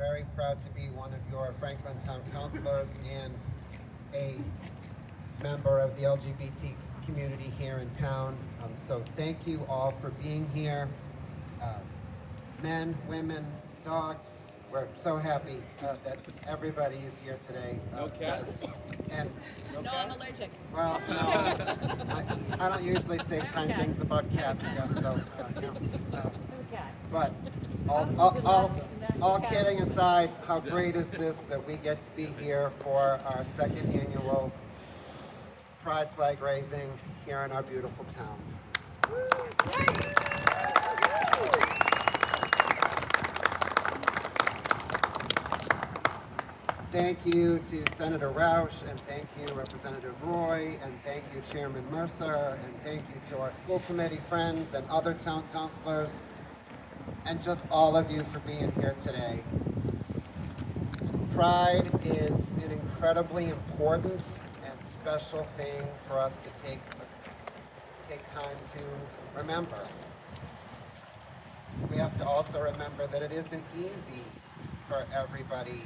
very proud to be one of your Franklin Town councilors and a member of the LGBT community here in town. So thank you all for being here. Men, women, dogs, we're so happy that everybody is here today. No cats? And No, I'm allergic. well, no, I don't usually say kind things about cats, so, but all kidding aside, how great is this that we get to be here for our second annual Pride flag raising here in our beautiful town. Thank you to Senator Roush, and thank you Representative Roy, and thank you Chairman Mercer, and thank you to our school committee friends and other town councilors, and just all of you for being here today. Pride is an incredibly important and special thing for us to take time to remember. We have to also remember that it isn't easy for everybody,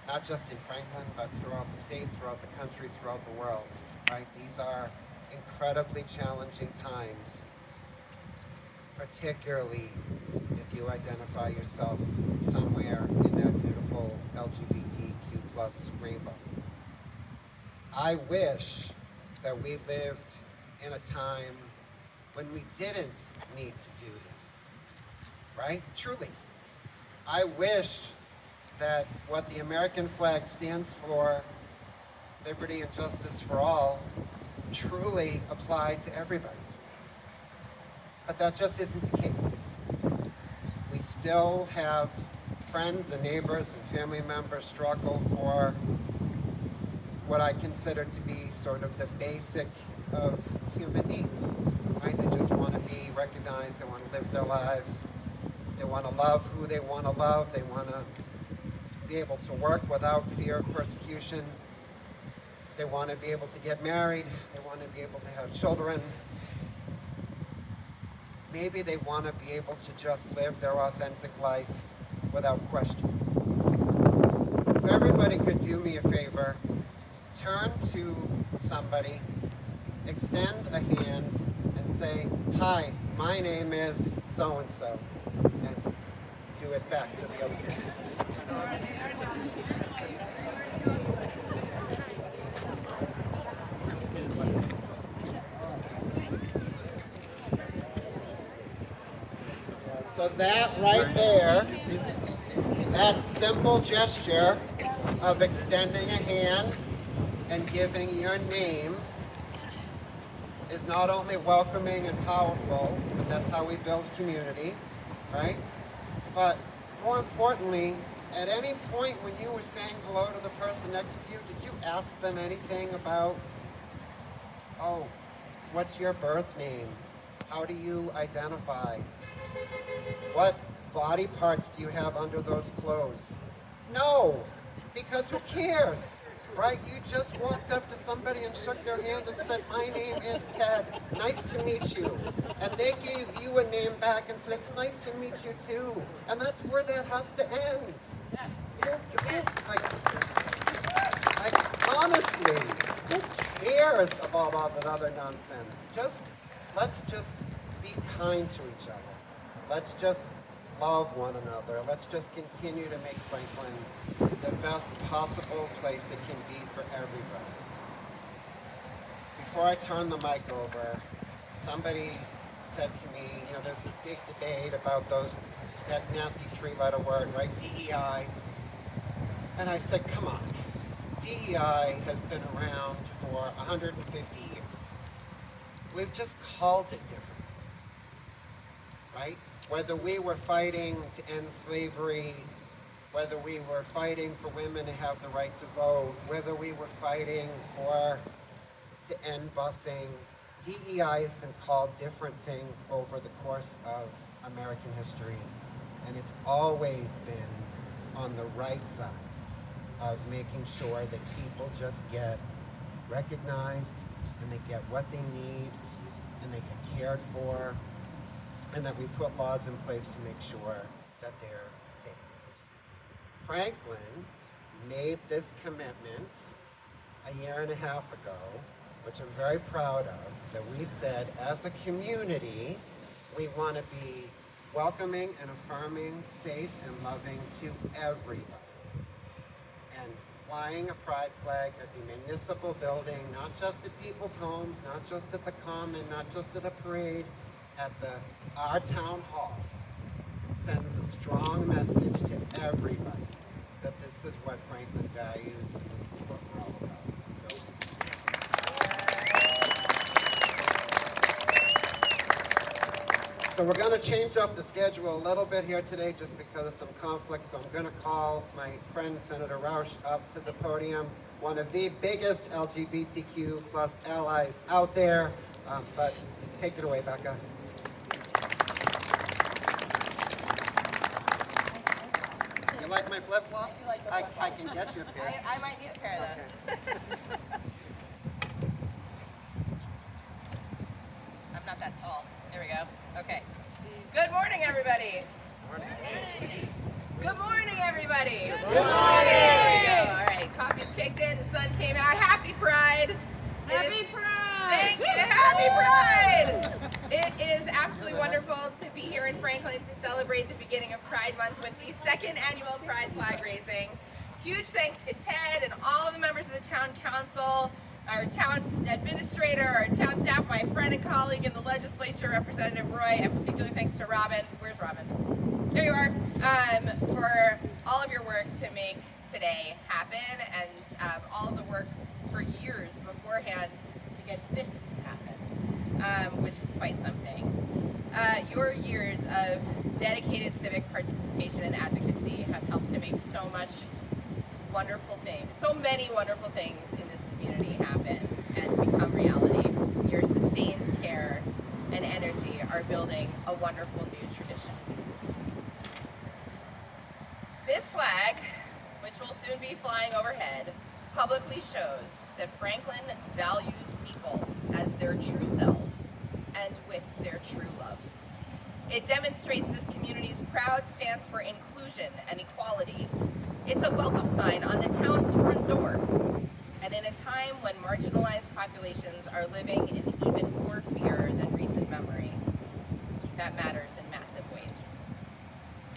not just in Franklin, but throughout the state, throughout the country, throughout the world, right? These are incredibly challenging times, particularly if you identify yourself somewhere in that beautiful LGBTQ plus rainbow. I wish that we lived in a time when we didn't need to do this, right? Truly. I wish that what the American flag stands for, liberty and justice for all, truly applied to everybody. But that just isn't the case. We still have friends and neighbors and family members struggle for what I consider to be sort of the basic of human needs, right? They just want to be recognized, they want to live their lives, they want to love who they want to love, they want to be able to work without fear of persecution, they want to be able to get married, they want to be able to have children. Maybe they want to be able to just live their authentic life without question. If everybody could do me a favor, turn to somebody, extend a hand, and say, "Hi, my name is so-and-so," and do it back to the other person. So that right there, that simple gesture of extending a hand and giving your name is not only welcoming and powerful, but that's how we build community, right? But more importantly, at any point when you were saying hello to the person next to you, did you ask them anything about, oh, what's your birth name? How do you identify? What body parts do you have under those clothes? No, because who cares, right? You just walked up to somebody and shook their hand and said, "My name is Ted, nice to meet you." And they gave you a name back and said, "It's nice to meet you too." And that's where that has to end. Yes. Honestly, who cares about all that other nonsense? Let's just be kind to each other. Let's just love one another. Let's just continue to make Franklin the best possible place it can be for everybody. Before I turn the mic over, somebody said to me, there's this big debate about that nasty three-letter word, right? DEI. And I said, come on. DEI has been around for 150 years. We've just called it different things, right? Whether we were fighting to end slavery, whether we were fighting for women to have the right to vote, whether we were fighting to end busing, DEI has been called different things over the course of American history, and it's always been on the right side of making sure that people just get recognized and they get what they need and they get cared for, and that we put laws in place to make sure that they're safe. Franklin made this commitment a year and a half ago, which I'm very proud of, that we said as a community, we want to be welcoming and affirming, safe and loving to everybody. And flying a pride flag at the municipal building, not just at people's homes, not just at the common, not just at a parade, at our town hall, sends a strong message to everybody that this is what Franklin values and this is what we're all about. So we're going to change up the schedule a little bit here today just because of some conflict. So I'm going to call my friend Senator Roush up to the podium, one of the biggest LGBTQ plus allies out there. But take it away, Becca. You like my flip-flops? I can get you a pair. I might need a pair of those. Okay. I'm not that tall. There we go. Okay. Good morning, everybody. Morning. Good morning, everybody. Good morning. All right, coffee's kicked in. The sun came out. Happy Pride. Happy Pride. Thank you. Happy Pride. It is absolutely wonderful to be here in Franklin to celebrate the beginning of Pride Month with the second annual Pride flag raising. Huge thanks to Ted and all of the members of the town council, our town administrator, our town staff, my friend and colleague in the legislature, Representative Roy, and particularly thanks to Robin. Where's Robin? There you are. For all of your work to make today happen and all of the work for years beforehand to get this to happen, which is quite something. Your years of dedicated civic participation and advocacy have helped to make so much wonderful things, so many wonderful things in this community happen and become reality. Your sustained care and energy are building a wonderful new tradition. This flag, which will soon be flying overhead, publicly shows that Franklin values people as their true selves and with their true loves. It demonstrates this community's proud stance for inclusion and equality. It's a welcome sign on the town's front door. And in a time when marginalized populations are living in even more fear than recent memory, that matters in massive ways.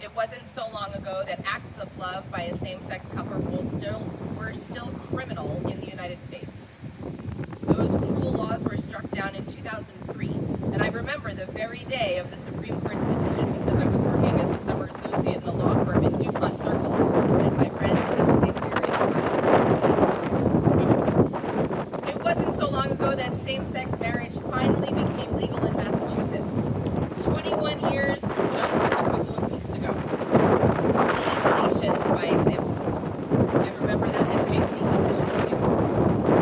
It wasn't so long ago that acts of love by a same-sex couple were still criminal in the United States. Those cruel laws were struck down in 2003, and I remember the very day of the Supreme Court's decision because I was working as a summer associate in a law firm in DuPont Circle, and my friends that was a theory of It wasn't so long ago that same-sex marriage finally became legal in Massachusetts. 21 years just a couple of weeks ago. Leading the nation by example. I remember that SJC decision too,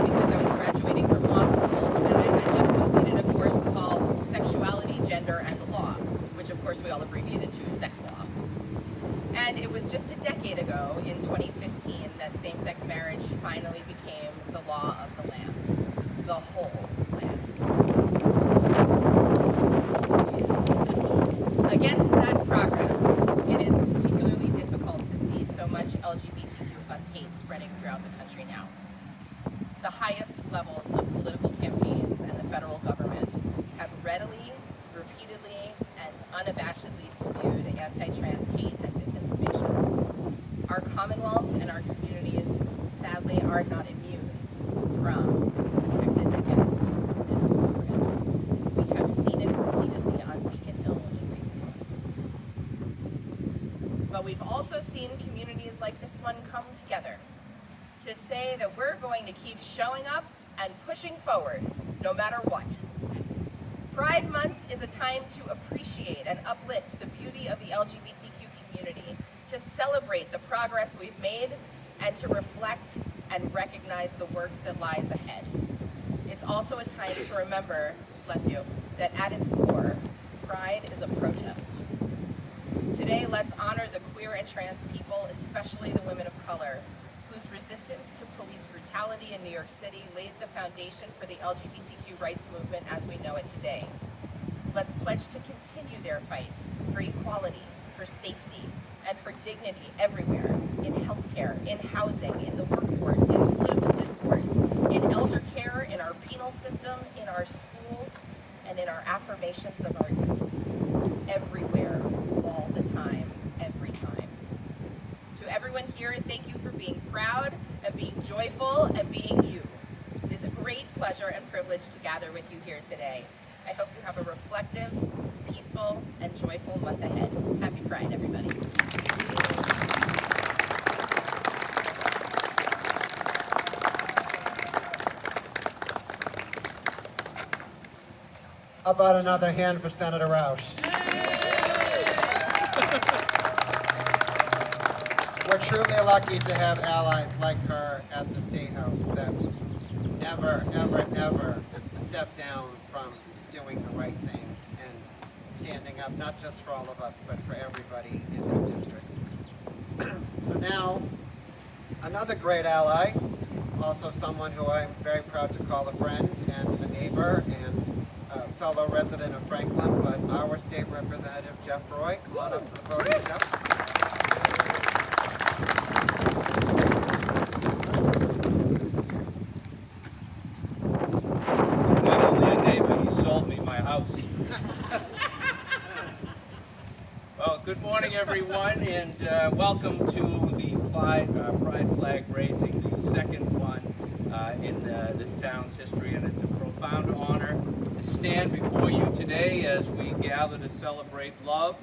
because I was graduating from law school and I had just completed a course called Sexuality, Gender, and the Law, which of course we all abbreviated to sex law. And it was just a decade ago, in 2015, that same-sex marriage finally became the law of the land, the whole land. Against that progress, it is particularly difficult to see so much LGBTQ plus hate spreading throughout the country now. The highest levels of political campaigns and the federal government have readily, repeatedly, and unabashedly spewed anti-trans hate and disinformation. Our Commonwealth and our communities, sadly, are not immune from protected against this spread. We have seen it repeatedly on Beacon Hill in recent months. But we've also seen communities like this one come together to say that we're going to keep showing up and pushing forward, no matter what. Pride Month is a time to appreciate and uplift the beauty of the LGBTQ community, to celebrate the progress we've made, and to reflect and recognize the work that lies ahead. It's also a time to remember, bless you, that at its core, Pride is a protest. Today, let's honor the queer and trans people, especially the women of color, whose resistance to police brutality in New York City laid the foundation for the LGBTQ rights movement as we know it today. Let's pledge to continue their fight for equality, for safety, and for dignity everywhere, in healthcare, in housing, in the workforce, in political discourse, in elder care, in our penal system, in our schools, and in our affirmations of our youth. Everywhere, all the time, every time. To everyone here, thank you for being proud and being joyful and being you. It is a great pleasure and privilege to gather with you here today. I hope you have a reflective, peaceful, and joyful month ahead. Happy Pride, everybody. How about another hand for Senator Roush? We're truly lucky to have allies like her at the State House that never, ever, ever step down from doing the right thing and standing up not just for all of us, but for everybody in their districts. So now, another great ally, also someone who I'm very proud to call a friend and a neighbor and a fellow resident of Franklin, but our state representative, Jeff Roy. Come on up to the podium, Jeff. He's not only a neighbor, he sold me my house. Well, good morning, everyone, and welcome to the Pride flag raising, the second one in this town's history, and it's a profound honor to stand before you today as we gather to celebrate love,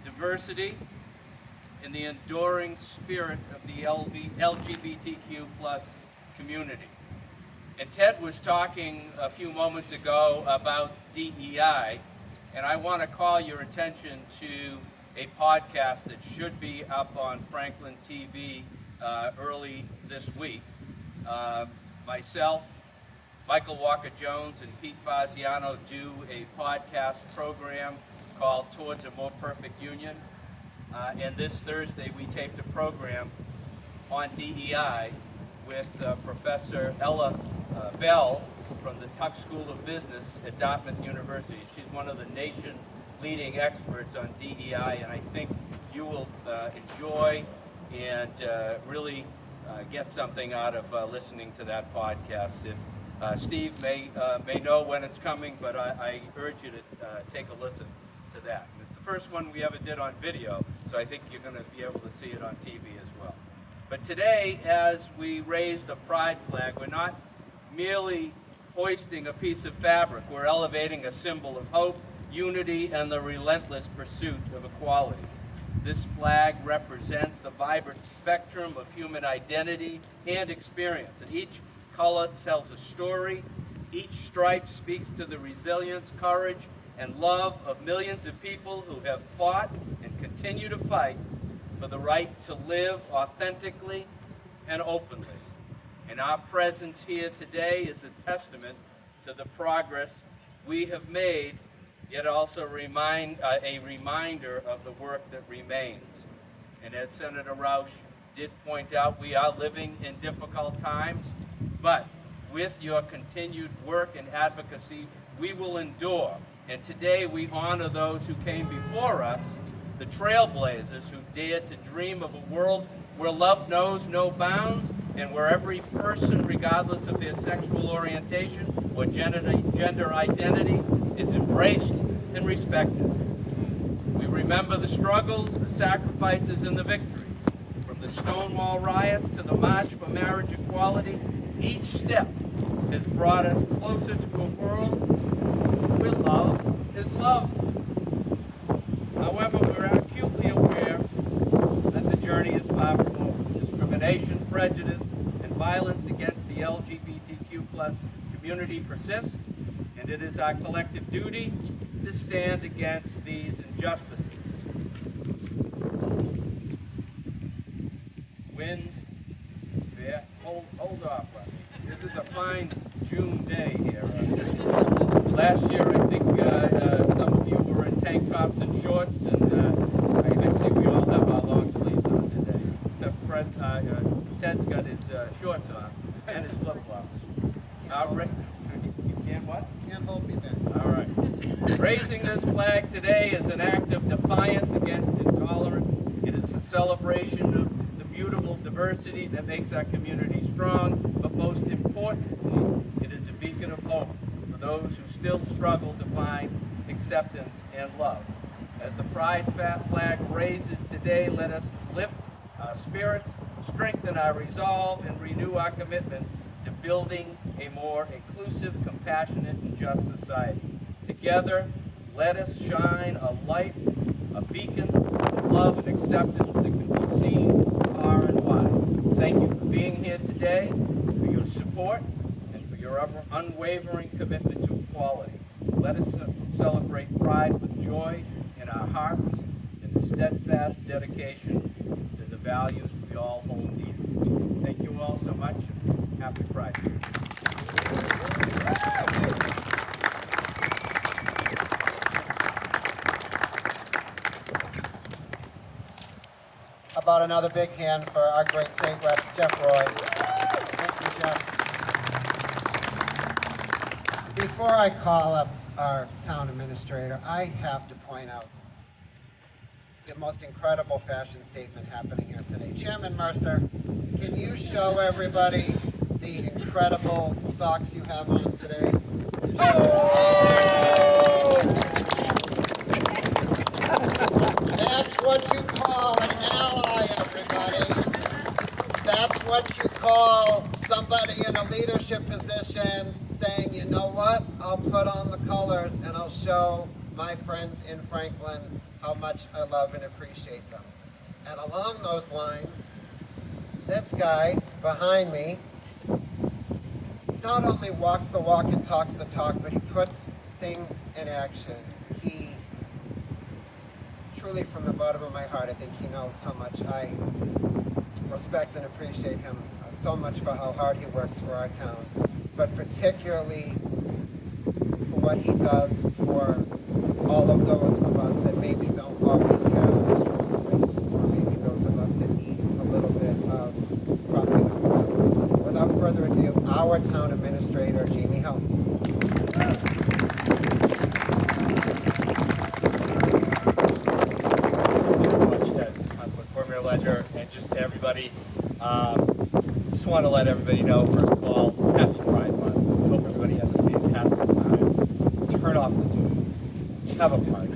diversity, and the enduring spirit of the LGBTQ plus community. And Ted was talking a few moments ago about DEI, and I want to call your attention to a podcast that should be up on Franklin TV early this week. Myself, Michael Walker-Jones, and Pete Faziano do a podcast program called Towards a More Perfect Union. And this Thursday we taped a program on DEI with Professor Ella Bell from the Tuck School of Business at Dartmouth University. She's one of the nation leading experts on DEI, and I think you will enjoy and really get something out of listening to that podcast. If Steve may know when it's coming, but I urge you to take a listen to that. And it's the first one we ever did on video, so I think you're going to be able to see it on TV as well. But today, as we raise the pride flag, we're not merely hoisting a piece of fabric, we're elevating a symbol of hope, unity, and the relentless pursuit of equality. This flag represents the vibrant spectrum of human identity and experience, and each color tells a story. Each stripe speaks to the resilience, courage, and love of millions of people who have fought and continue to fight for the right to live authentically and openly. And our presence here today is a testament to the progress we have made, yet also a reminder of the work that remains. And as Senator Roush did point out, we are living in difficult times, but with your continued work and advocacy, we will endure. And today we honor those who came before us, the trailblazers who dared to dream of a world where love knows no bounds and where every person, regardless of their sexual orientation or gender identity, is embraced and respected. We remember the struggles, the sacrifices, and the victories. From the Stonewall riots to the March for Marriage Equality, each step has brought us closer to a world where love is love. However, we're acutely aware that the journey is far from over. Discrimination, prejudice, and violence against the LGBTQ plus community persists, and it is our collective duty to stand against these injustices. Wind, yeah, hold off. This is a fine June day here. Last year, I think some of you were in tank tops and shorts, and I see we all have our long sleeves on today. Except Ted's got his shorts on and his flip-flops. You can't what? Can't hold me back. All right. Raising this flag today is an act of defiance against intolerance is a celebration of the beautiful diversity that makes our community strong, but most importantly, it is a beacon of hope for those who still struggle to find acceptance and love. As the pride flag raises today, let us lift our spirits, strengthen our resolve, and renew our commitment to building a more inclusive, compassionate, and just society. Together, let us shine a light, a beacon of love and acceptance that can be seen far and wide. Thank you for being here today, for your support, and for your unwavering commitment to equality. Let us celebrate Pride with joy in our hearts and a steadfast dedication to the values we all hold dear. Thank you all so much, and happy Pride. How about another big hand for our great state rep, Jeff Roy. Thank you, Jeff. Before I call up our town administrator, I have to point out the most incredible fashion statement happening here today. Chairman Mercer, can you show everybody the incredible socks you have on today? That's what you call an ally, everybody. That's what you call somebody in a leadership position saying, you know what, I'll put on the colors and I'll show my friends in Franklin how much I love and appreciate them. And along those lines, this guy behind me not only walks the walk and talks the talk, but he puts things in action. He truly, from the bottom of my heart, I think he knows how much I respect and appreciate him so much for how hard he works for our town, but particularly for what he does for all of those of us that maybe don't always have a strong voice, or maybe those of us that need a little bit of propping up. So, without further ado, our town administrator, Jamie Hill. Councilor Cormier-Leger, and just to everybody, just want to let everybody know, first of all, happy Pride Month. I hope everybody has a fantastic time. Turn off the news, have a party,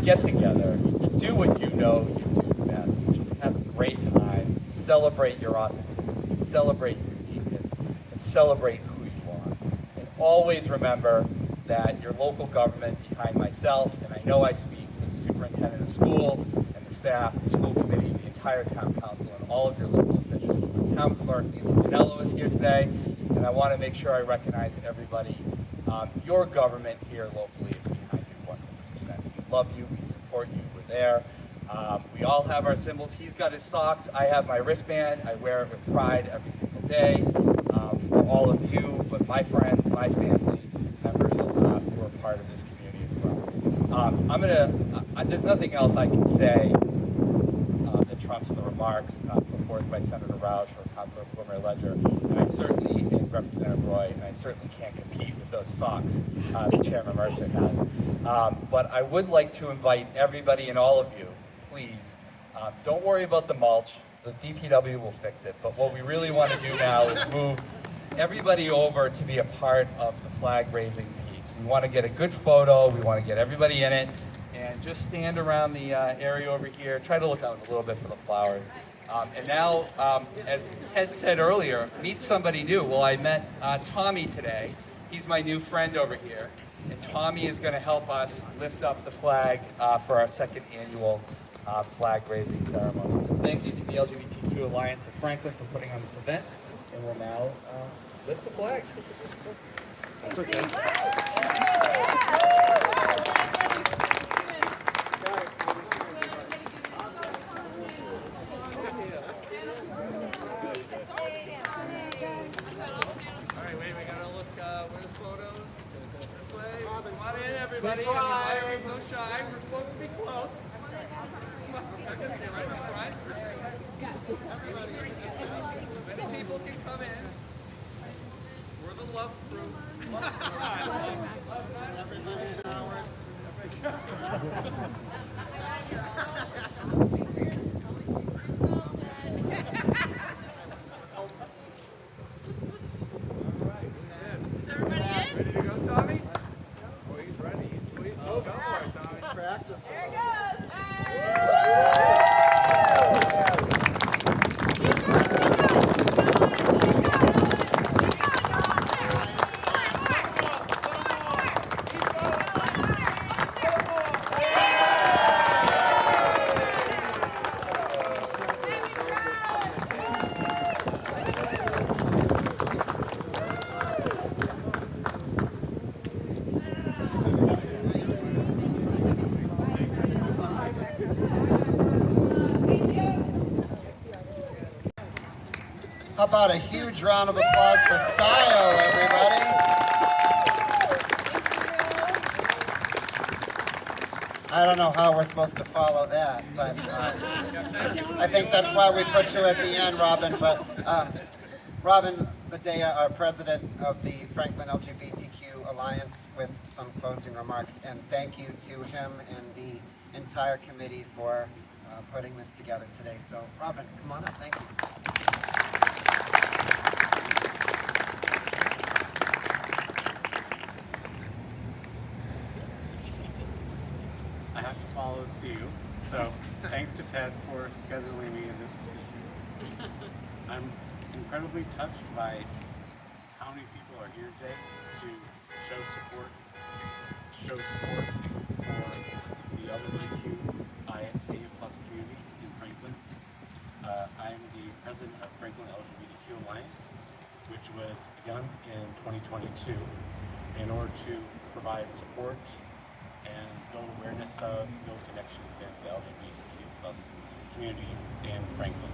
get together, do what you know you do best, which is have a great time, celebrate your authenticity, celebrate your uniqueness, and celebrate who you are. And always remember that your local government, behind myself, and I know I speak for the superintendent of schools, staff, the school committee, the entire town council, and all of your local officials. The town clerk, Nancy Pinello, is here today, and I want to make sure I recognize everybody. Your government here locally is behind you 100%. We love you, we support you, we're there. We all have our symbols. He's got his socks, I have my wristband, I wear it with pride every single day. For all of you, but my friends, my family members who are part of this community as well. There's nothing else I can say that trumps the remarks put forth by Senator Roush or Councilor Cormier-Leger, and I certainly, and Representative Roy, and I certainly can't compete with those socks that Chairman Mercer has. But I would like to invite everybody and all of you, please, don't worry about the mulch. The DPW will fix it. But what we really want to do now is move everybody over to be a part of the flag raising piece. We want to get a good photo. We want to get everybody in it. And just stand around the area over here. Try to look out a little bit for the flowers. And now, as Ted said earlier, meet somebody new. Well, I met Tommy today. He's my new friend over here. And Tommy is going to help us lift up the flag for our second annual flag raising ceremony. So thank you to the LGBTQ Alliance of Franklin for putting on this event. And we'll now lift the flag. That's okay. Everybody, why are we so shy? We're supposed to be close. I can sit right in front. Many people can come in. We're the love group. How about a huge round of applause for Sioo, everybody? I don't know how we're supposed to follow that, but I think that's why we put you at the end, Robin. But Robin Badea, our president of the Franklin LGBTQ Alliance, with some closing remarks. And thank you to him and the entire committee for putting this together today. So Robin, come on up. Thank you. I have to follow Sioo, so thanks to Ted for scheduling me in this position. I'm incredibly touched by how many people are here today to show support for the LGBTQIA+ community in Franklin. I am the president of Franklin LGBTQ Alliance, which was begun in 2022 in order to provide support and build awareness of, build connection with the LGBTQ+ community in Franklin.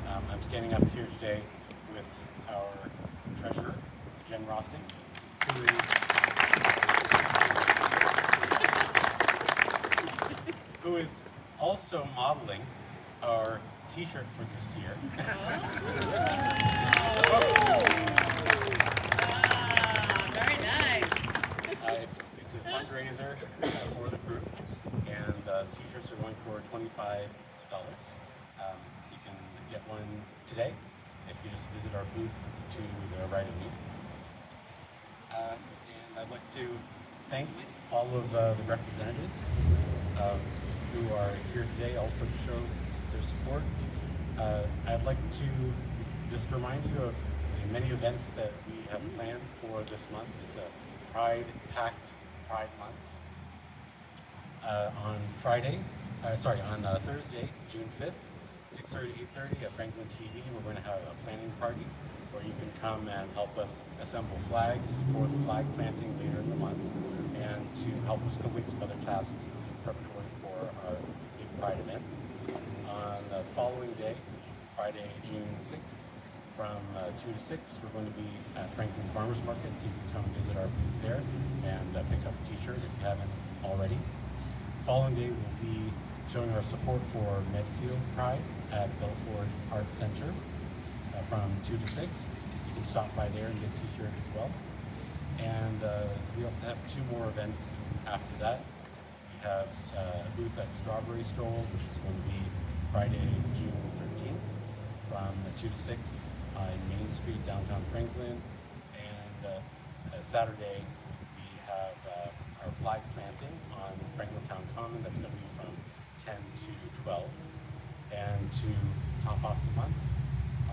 I'm standing up here today with our treasurer, Jen Rossing, who is also modeling our t-shirt for this year. Very nice. It's a fundraiser for the group, and t-shirts are going for $25. You can get one today if you just visit our booth to the right of me. And I'd like to thank all of the representatives who are here today also to show their support. I'd like to just remind you of the many events that we have planned for this month. It's a Pride-packed Pride Month. On Thursday, June 5th, 6:30 to 8:30 at Franklin TV, we're going to have a planning party where you can come and help us assemble flags for the flag planting later in the month, and to help us complete some other tasks preparatory for our big Pride event. On the following day, Friday, June 6th, from 2 to 6, we're going to be at Franklin Farmers Market, so you can come visit our booth there and pick up a t-shirt if you haven't already. The following day, we'll be showing our support for Medfield Pride at Belford Arts Center from 2 to 6. You can stop by there and get a t-shirt as well. And we also have 2 more events after that. We have a booth at Strawberry Stroll, which is going to be Friday, June 13th from 2 to 6 in Main Street, downtown Franklin. And Saturday, we have our flag planting on Franklin Town Common. That's going to be from 10 to 12. And to top off the month,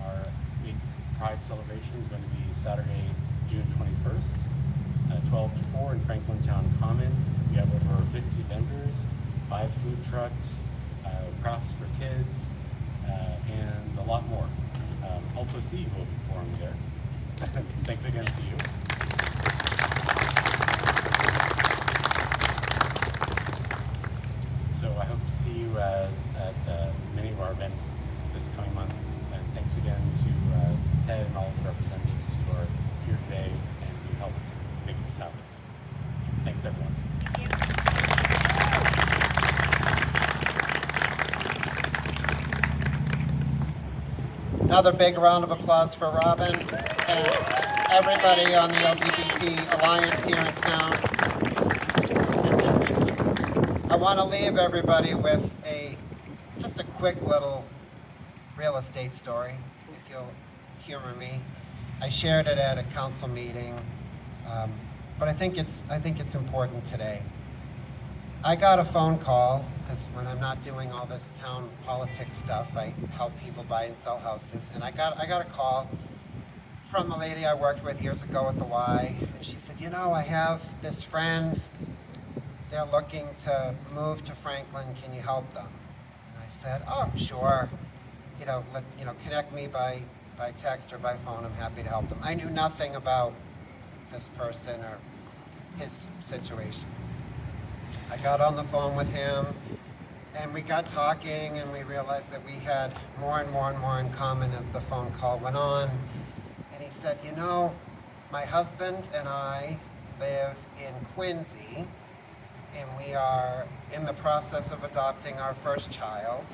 our big Pride celebration is going to be Saturday, June 21st, 12 to 4 in Franklin Town Common. We have over 50 vendors, 5 food trucks, crafts for kids, and a lot more. Also, Sioo will be performing there. Thanks again to you. So I hope to see you at many of our events this coming month. And thanks again to Ted and all of the representatives who are here today and who helped make this happen. Thanks, everyone. Another big round of applause for Robin and everybody on the LGBT Alliance here in town. I want to leave everybody with just a quick little real estate story, if you'll humor me. I shared it at a council meeting, but I think it's important today. I got a phone call, because when I'm not doing all this town politics stuff, I help people buy and sell houses, and I got a call from a lady I worked with years ago at the Y, and she said, you know, I have this friend, they're looking to move to Franklin, can you help them? And I said, oh, sure, connect me by text or by phone, I'm happy to help them. I knew nothing about this person or his situation. I got on the phone with him, And we got talking and we realized that we had more and more and more in common as the phone call went on. And he said, you know, my husband and I live in Quincy, and we are in the process of adopting our first child.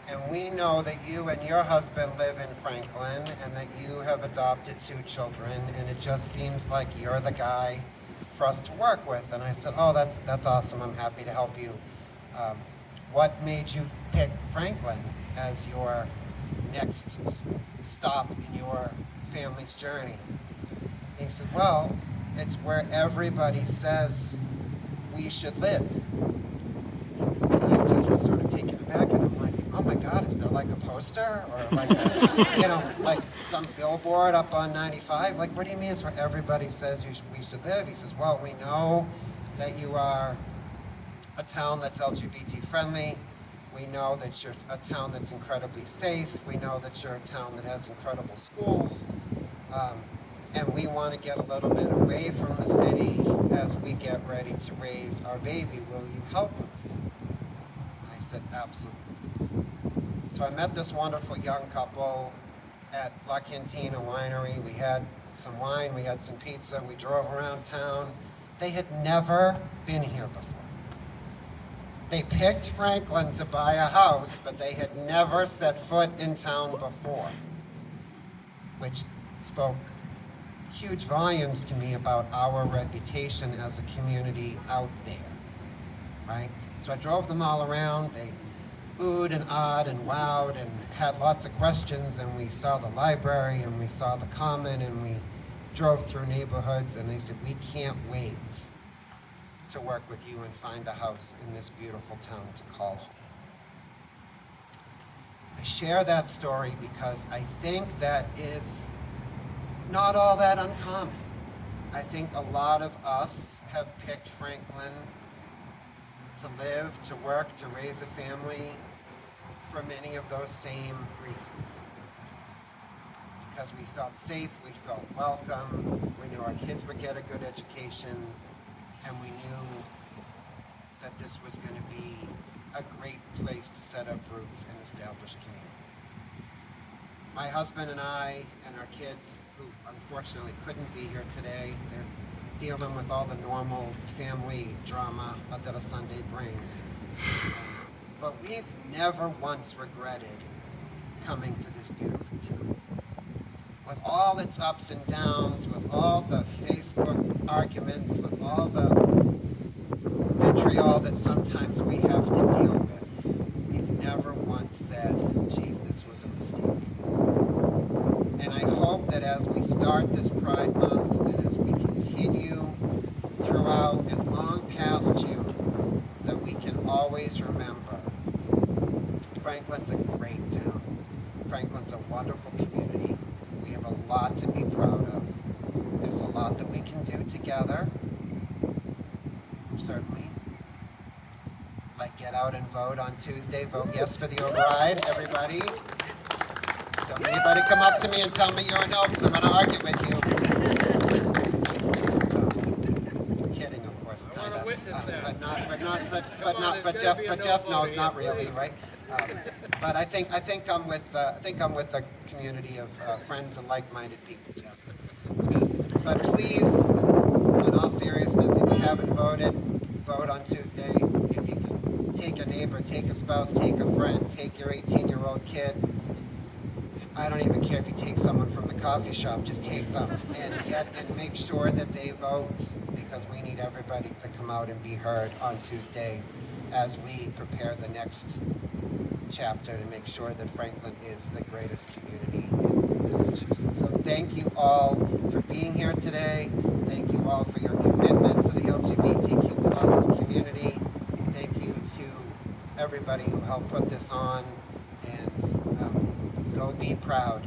And we know that you and your husband live in Franklin and that you have adopted 2 children, and it just seems like you're the guy for us to work with. And I said, oh, that's awesome. I'm happy to help you. What made you pick Franklin as your next stop in your family's journey? He said, well, it's where everybody says we should live. And I just was sort of taken aback, and I'm like, oh my God, is there like a poster or like, like some billboard up on 95? Like, what do you mean it's where everybody says we should live? He says, well, we know that you are a town that's LGBT friendly. We know that you're a town that's incredibly safe. We know that you're a town that has incredible schools. And we want to get a little bit away from the city as we get ready to raise our baby. Will you help us? I said, absolutely. So I met this wonderful young couple at La Cantina Winery. We had some wine, we had some pizza, we drove around town. They had never been here before. They picked Franklin to buy a house, but they had never set foot in town before, which spoke huge volumes to me about our reputation as a community out there, right? So I drove them all around. They oohed and ahed and wowed and had lots of questions, and we saw the library and we saw the common, and we drove through neighborhoods, and they said, we can't wait to work with you and find a house in this beautiful town to call home. I share that story because I think that is not all that uncommon. I think a lot of us have picked Franklin to live, to work, to raise a family for many of those same reasons. Because we felt safe, we felt welcome, we knew our kids would get a good education, and we knew that this was going to be a great place to set up roots and establish community. My husband and I and our kids, who unfortunately couldn't be here today, they're dealing with all the normal family drama that a Sunday brings. But we've never once regretted coming to this beautiful town. With all its ups and downs, with all the Facebook arguments, with all the vitriol that sometimes we have to deal with, we've never once said, geez, this was a mistake. And I hope that as we start this Pride Month and as we continue throughout and long past June, that we can always remember Franklin's a great town. Franklin's a wonderful community. We have a lot to be proud of. There's a lot that we can do together, certainly. Like get out and vote on Tuesday. Vote yes for the override, everybody. Don't anybody come up to me and tell me you're a no, because I'm going to argue with you. I'm kidding, of course, kind of. But Jeff knows, not really, right? But I think I'm with a community of friends and like-minded people, Jeff. But please, in all seriousness, if you haven't voted, vote on Tuesday. If you can take a neighbor, take a spouse, take a friend, take your 18-year-old kid. I don't even care if you take someone from the coffee shop, just take them and make sure that they vote, because we need everybody to come out and be heard on Tuesday as we prepare the next chapter to make sure that Franklin is the greatest community in Massachusetts. So thank you all for being here today. Thank you all for your commitment to the LGBTQ plus community. Thank you to everybody who helped put this on, and go be proud.